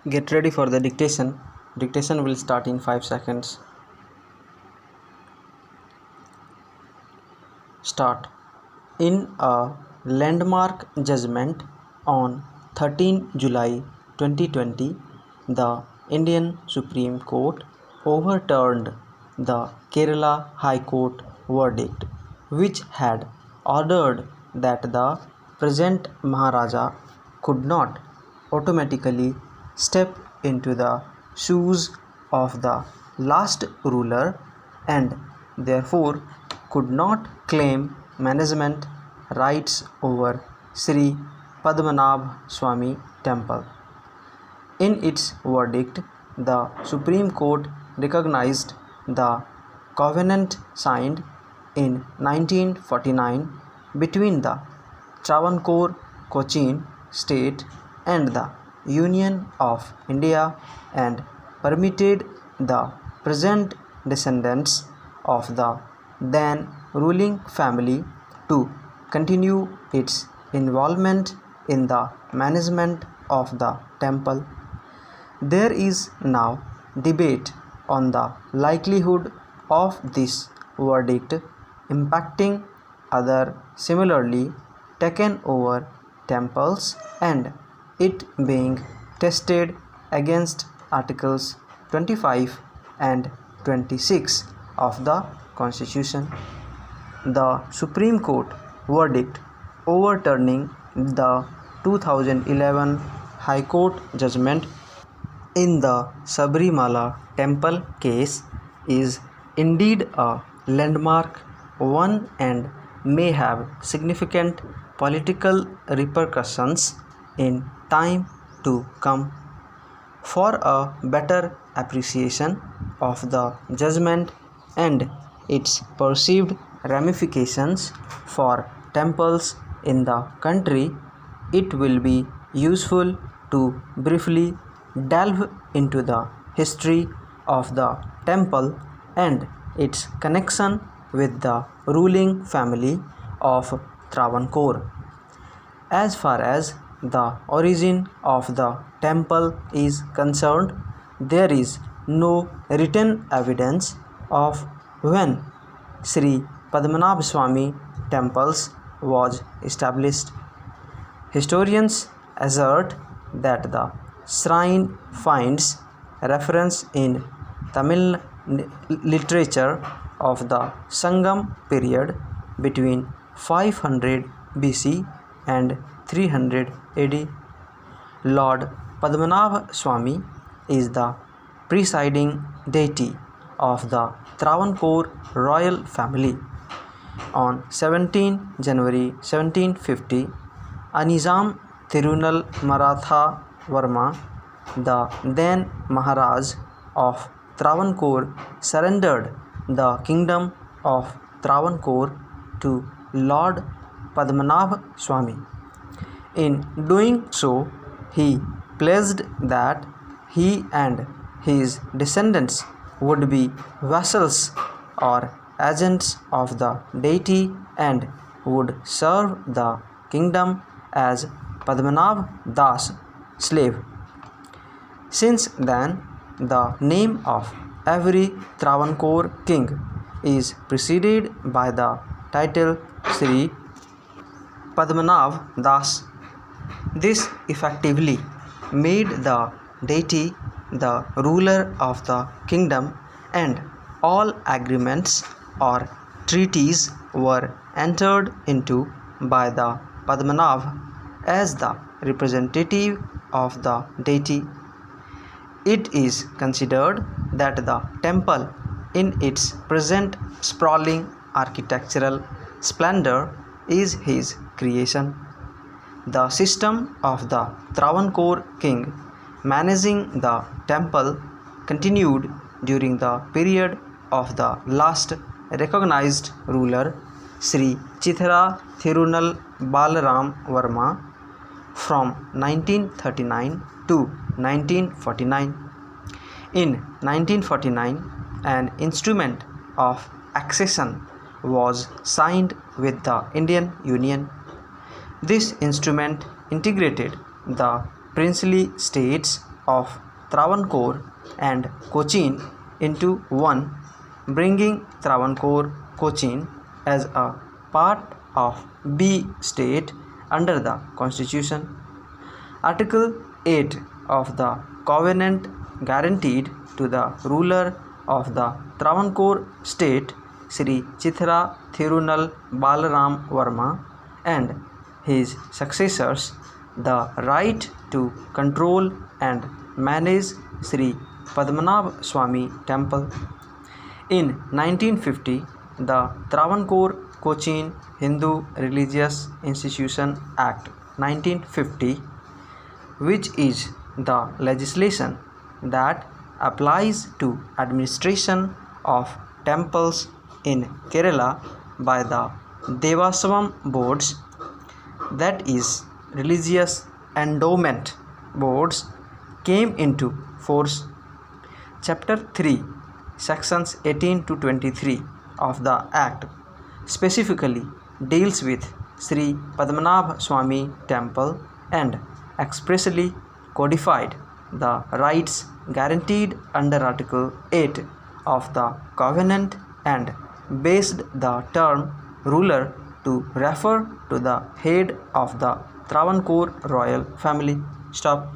Get ready for the dictation. Dictation will start in 5 seconds. Start. In a landmark judgment on 13 July 2020, the Indian Supreme Court overturned the Kerala High Court verdict, which had ordered that the present Maharaja could not automatically step into the shoes of the last ruler and therefore could not claim management rights over Sri Padmanabh Swami Temple. In its verdict, the Supreme Court recognized the covenant signed in 1949 between the Travancore Cochin state and the Union of India and permitted the present descendants of the then ruling family to continue its involvement in the management of the temple. There is now debate on the likelihood of this verdict impacting other similarly taken over temples and it being tested against Articles 25 and 26 of the Constitution. The Supreme Court verdict overturning the 2011 High Court judgment in the Sabrimala temple case is indeed a landmark one and may have significant political repercussions in time to come. For a better appreciation of the judgment and its perceived ramifications for temples in the country, it will be useful to briefly delve into the history of the temple and its connection with the ruling family of Travancore. As far as the origin of the temple is concerned, there is no written evidence of when Sri Padmanabh Swami temples was established. Historians assert that the shrine finds reference in Tamil literature of the Sangam period between 500 BC and 300 AD. Lord Padmanabh Swami is the presiding deity of the Travancore royal family. On 17 January 1750, Anizam Thirunal Maratha Varma, the then Maharaj of Travancore, surrendered the kingdom of Travancore to Lord Padmanabh Swami. In doing so, he pledged that he and his descendants would be vassals or agents of the deity and would serve the kingdom as Padmanabh Das, slave. Since then, the name of every Travancore king is preceded by the title Sri Padmanabh Das. This effectively made the deity the ruler of the kingdom and all agreements or treaties were entered into by the Padmanabh as the representative of the deity. It is considered that the temple in its present sprawling architectural splendor is his creation. The system of the Travancore king managing the temple continued during the period of the last recognized ruler Sri Chithara Thirunal Balaram Varma from 1939 to 1949. In 1949, an instrument of accession was signed with the Indian Union. This instrument integrated the princely states of Travancore and Cochin into one, bringing Travancore Cochin as a part of B state under the Constitution. Article 8 of the Covenant guaranteed to the ruler of the Travancore state, Sri Chithra Thirunal Balaram Varma, and his successors the right to control and manage Sri Padmanabh Swami Temple. In 1950, the Travancore Cochin Hindu Religious Institution Act 1950, which is the legislation that applies to administration of temples in Kerala by the Devasavam boards, that is religious endowment boards, came into force. Chapter 3, sections 18 to 23 of the Act specifically deals with Sri Padmanabh Swami Temple and expressly codified the rights guaranteed under Article 8 of the Covenant and based the term ruler to refer to the head of the Travancore royal family. Stop.